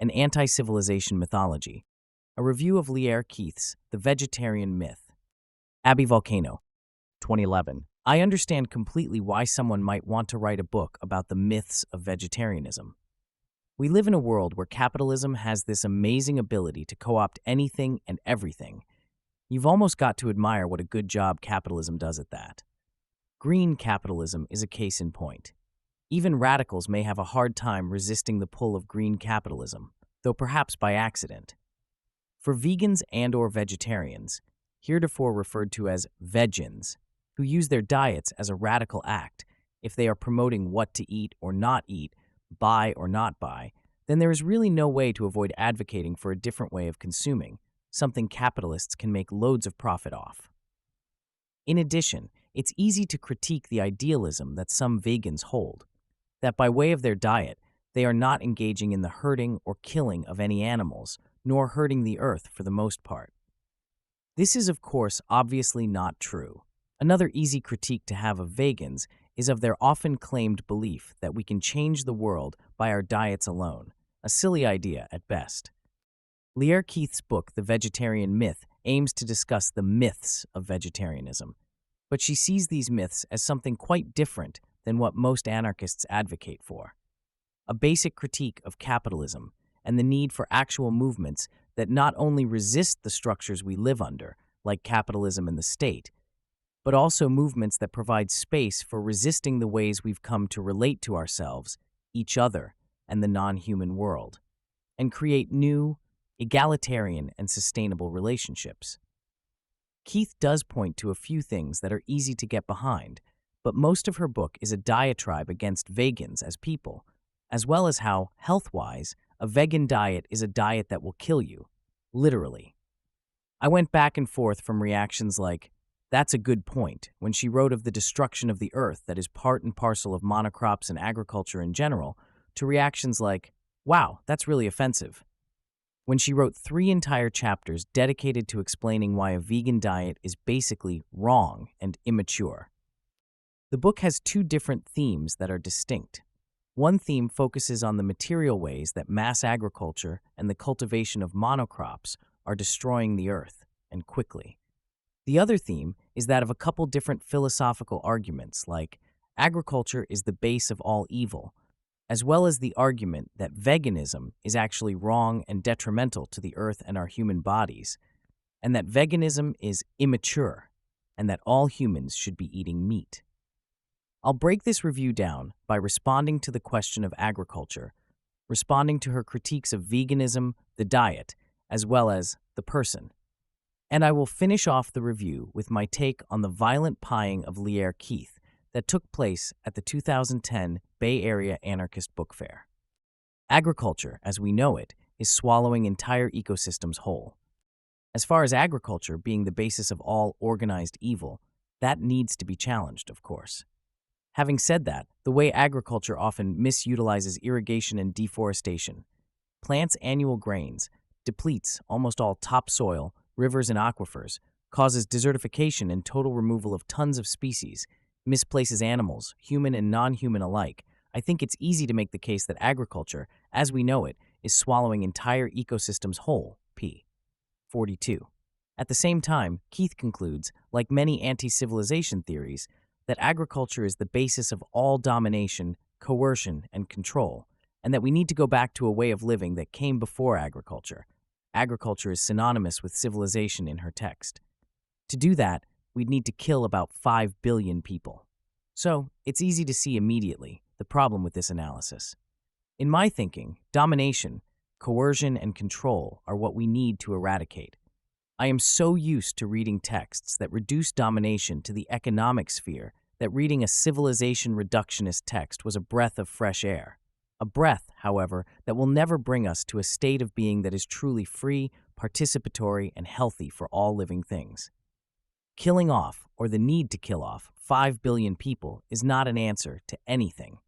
an anti-civilization mythology. A review of Lierre Keith's The Vegetarian Myth. Abbey Volcano, 2011. I understand completely why someone might want to write a book about the myths of vegetarianism. We live in a world where capitalism has this amazing ability to co-opt anything and everything. You've almost got to admire what a good job capitalism does at that. Green capitalism is a case in point. Even radicals may have a hard time resisting the pull of green capitalism, though perhaps by accident. For vegans and/or vegetarians, heretofore referred to as vegans, who use their diets as a radical act, if they are promoting what to eat or not eat, buy or not buy, then there is really no way to avoid advocating for a different way of consuming, something capitalists can make loads of profit off. In addition, it's easy to critique the idealism that some vegans hold, that by way of their diet, they are not engaging in the hurting or killing of any animals, nor hurting the earth for the most part. This is, of course, obviously not true. Another easy critique to have of vegans is of their often claimed belief that we can change the world by our diets alone, a silly idea at best. Lierre Keith's book, The Vegetarian Myth, aims to discuss the myths of vegetarianism, but she sees these myths as something quite different than what most anarchists advocate for. A basic critique of capitalism and the need for actual movements that not only resist the structures we live under, like capitalism and the state, but also movements that provide space for resisting the ways we've come to relate to ourselves, each other, and the non-human world, and create new, egalitarian, and sustainable relationships. Keith does point to a few things that are easy to get behind, but most of her book is a diatribe against vegans as people, as well as how, health-wise, a vegan diet is a diet that will kill you, literally. I went back and forth from reactions like, "That's a good point," when she wrote of the destruction of the earth that is part and parcel of monocrops and agriculture in general, to reactions like, "Wow, that's really offensive," when she wrote 3 entire chapters dedicated to explaining why a vegan diet is basically wrong and immature. The book has 2 different themes that are distinct. One theme focuses on the material ways that mass agriculture and the cultivation of monocrops are destroying the earth, and quickly. The other theme is that of a couple different philosophical arguments, like agriculture is the base of all evil, as well as the argument that veganism is actually wrong and detrimental to the earth and our human bodies, and that veganism is immature, and that all humans should be eating meat. I'll break this review down by responding to the question of agriculture, responding to her critiques of veganism, the diet, as well as the person. And I will finish off the review with my take on the violent pieing of Lierre Keith that took place at the 2010 Bay Area Anarchist Book Fair. Agriculture, as we know it, is swallowing entire ecosystems whole. As far as agriculture being the basis of all organized evil, that needs to be challenged, of course. Having said that, the way agriculture often misutilizes irrigation and deforestation, plants annual grains, depletes almost all topsoil, rivers and aquifers, causes desertification and total removal of tons of species, misplaces animals, human and non-human alike, I think it's easy to make the case that agriculture, as we know it, is swallowing entire ecosystems whole, p. 42. At the same time, Keith concludes, like many anti-civilization theories, that agriculture is the basis of all domination, coercion, and control, and that we need to go back to a way of living that came before agriculture. Agriculture is synonymous with civilization in her text. To do that, we'd need to kill about 5 billion people. So, it's easy to see immediately the problem with this analysis. In my thinking, domination, coercion, and control are what we need to eradicate. I am so used to reading texts that reduce domination to the economic sphere that reading a civilization reductionist text was a breath of fresh air. A breath, however, that will never bring us to a state of being that is truly free, participatory, and healthy for all living things. Killing off, or the need to kill off, 5 billion people is not an answer to anything.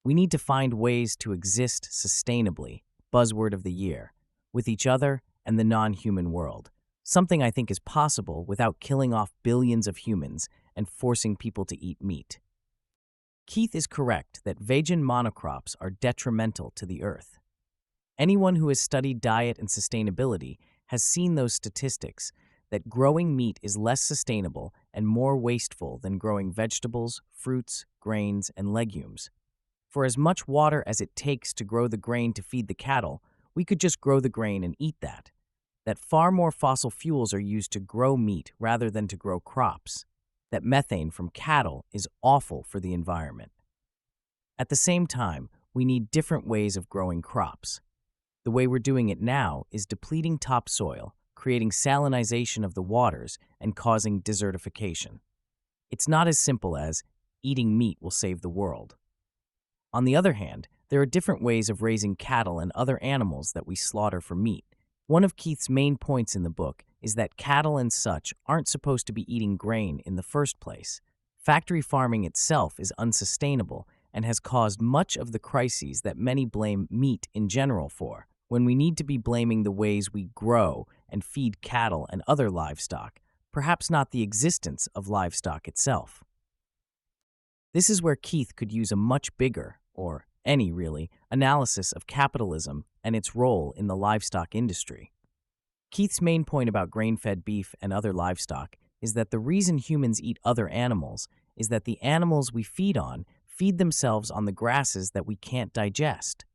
We need to find ways to exist sustainably, buzzword of the year, with each other and the non-human world, something I think is possible without killing off billions of humans and forcing people to eat meat. Keith is correct that vegan monocrops are detrimental to the earth. Anyone who has studied diet and sustainability has seen those statistics that growing meat is less sustainable and more wasteful than growing vegetables, fruits, grains, and legumes. For as much water as it takes to grow the grain to feed the cattle, we could just grow the grain and eat that. That far more fossil fuels are used to grow meat rather than to grow crops. That methane from cattle is awful for the environment. At the same time, we need different ways of growing crops. The way we're doing it now is depleting topsoil, creating salinization of the waters, and causing desertification. It's not as simple as eating meat will save the world. On the other hand, there are different ways of raising cattle and other animals that we slaughter for meat. One of Keith's main points in the book is that cattle and such aren't supposed to be eating grain in the first place. Factory farming itself is unsustainable and has caused much of the crises that many blame meat in general for, when we need to be blaming the ways we grow and feed cattle and other livestock, perhaps not the existence of livestock itself. This is where Keith could use a much bigger, or any really, analysis of capitalism and its role in the livestock industry. Keith's main point about grain-fed beef and other livestock is that the reason humans eat other animals is that the animals we feed on feed themselves on the grasses that we can't digest.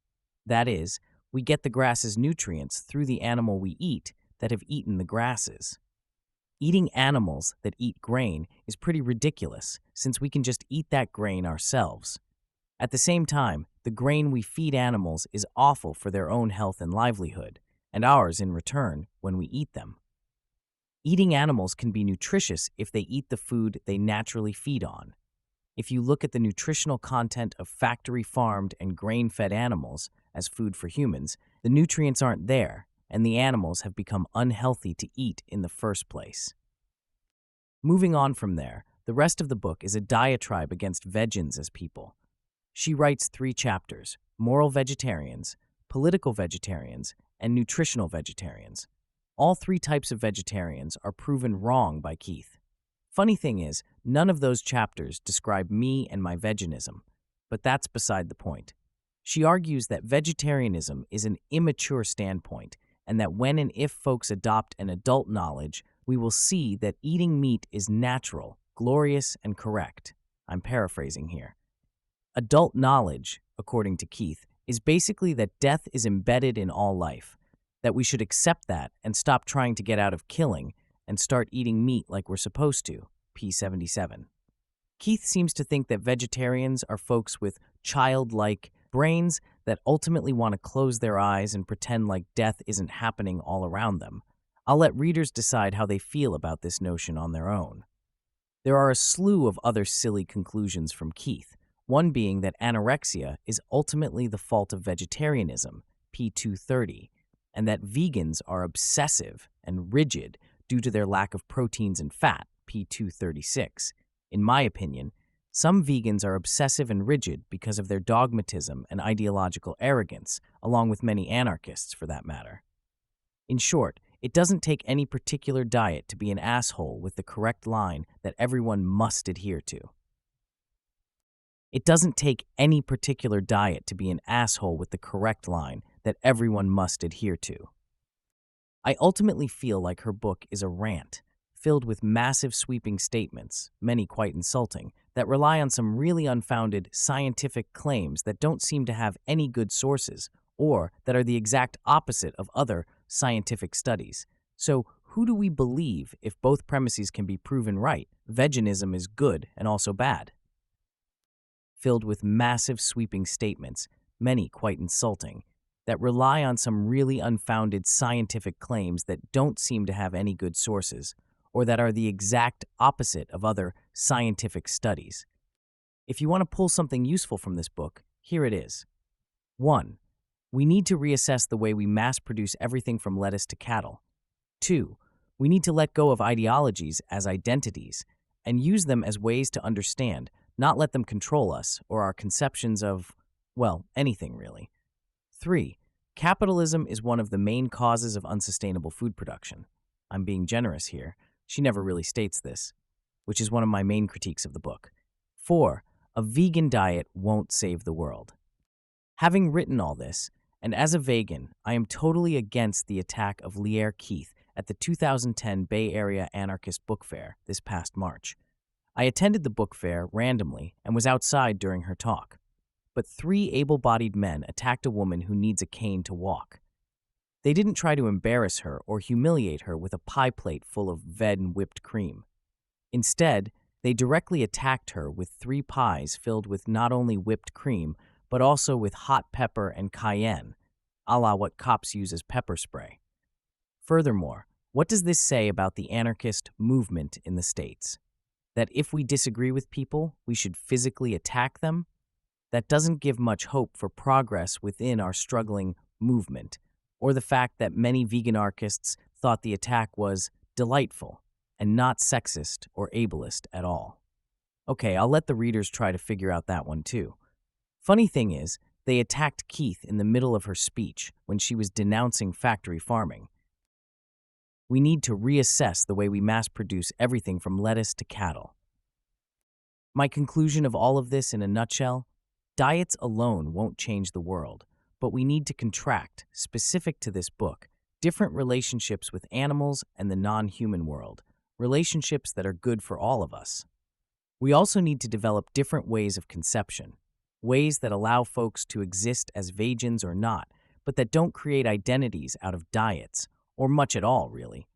That is, we get the grass's nutrients through the animal we eat that have eaten the grasses. Eating animals that eat grain is pretty ridiculous, since we can just eat that grain ourselves. At the same time, the grain we feed animals is awful for their own health and livelihood, and ours in return when we eat them. Eating animals can be nutritious if they eat the food they naturally feed on. If you look at the nutritional content of factory-farmed and grain-fed animals as food for humans, the nutrients aren't there, and the animals have become unhealthy to eat in the first place. Moving on from there, the rest of the book is a diatribe against vegans as people. She writes 3 chapters: moral vegetarians, political vegetarians, and nutritional vegetarians. All 3 types of vegetarians are proven wrong by Keith. Funny thing is, none of those chapters describe me and my veganism, but that's beside the point. She argues that vegetarianism is an immature standpoint, and that when and if folks adopt an adult knowledge, we will see that eating meat is natural, glorious, and correct. I'm paraphrasing here. Adult knowledge, according to Keith, is basically that death is embedded in all life, that we should accept that and stop trying to get out of killing and start eating meat like we're supposed to, p77. Keith seems to think that vegetarians are folks with childlike brains that ultimately want to close their eyes and pretend like death isn't happening all around them. I'll let readers decide how they feel about this notion on their own. There are a slew of other silly conclusions from Keith, one being that anorexia is ultimately the fault of vegetarianism, p230, and that vegans are obsessive and rigid due to their lack of proteins and fat, p236. In my opinion, some vegans are obsessive and rigid because of their dogmatism and ideological arrogance, along with many anarchists for that matter. In short, it doesn't take any particular diet to be an asshole with the correct line that everyone must adhere to. It doesn't take any particular diet to be an asshole with the correct line that everyone must adhere to. I ultimately feel like her book is a rant, filled with massive sweeping statements, many quite insulting, that rely on some really unfounded scientific claims that don't seem to have any good sources, or that are the exact opposite of other scientific studies. So, who do we believe if both premises can be proven right? Veganism is good and also bad. Filled with massive sweeping statements, many quite insulting, that rely on some really unfounded scientific claims that don't seem to have any good sources, or that are the exact opposite of other scientific studies. If you want to pull something useful from this book, here it is. 1. We need to reassess the way we mass-produce everything from lettuce to cattle. 2. We need to let go of ideologies as identities and use them as ways to understand, not let them control us or our conceptions of, well, anything really. 3. Capitalism is one of the main causes of unsustainable food production. I'm being generous here. She never really states this, which is one of my main critiques of the book. 4. A vegan diet won't save the world. Having written all this, And as a vegan, I am totally against the attack of Lierre at the 2010 Bay Area Anarchist Book Fair this past March. I attended the book fair randomly and was outside during her talk. But 3 able-bodied men attacked a woman who needs a cane to walk. They didn't try to embarrass her or humiliate her with a pie plate full of veg and whipped cream. Instead, they directly attacked her with 3 pies filled with not only whipped cream, but also with hot pepper and cayenne, a la what cops use as pepper spray. Furthermore, what does this say about the anarchist movement in the States? That if we disagree with people, we should physically attack them? That doesn't give much hope for progress within our struggling movement, or the fact that many vegan anarchists thought the attack was delightful and not sexist or ableist at all. Okay, I'll let the readers try to figure out that one too. Funny thing is, they attacked Keith in the middle of her speech when she was denouncing factory farming. We need to reassess the way we mass-produce everything from lettuce to cattle. My conclusion of all of this in a nutshell: diets alone won't change the world, but we need to contract, specific to this book, different relationships with animals and the non-human world, relationships that are good for all of us. We also need to develop different ways of conception, ways that allow folks to exist as vegans or not, but that don't create identities out of diets, or much at all, really,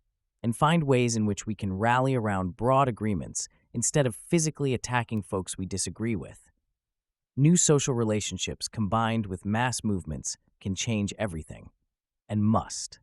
and find ways in which we can rally around broad agreements instead of physically attacking folks we disagree with. New social relationships combined with mass movements can change everything, and must.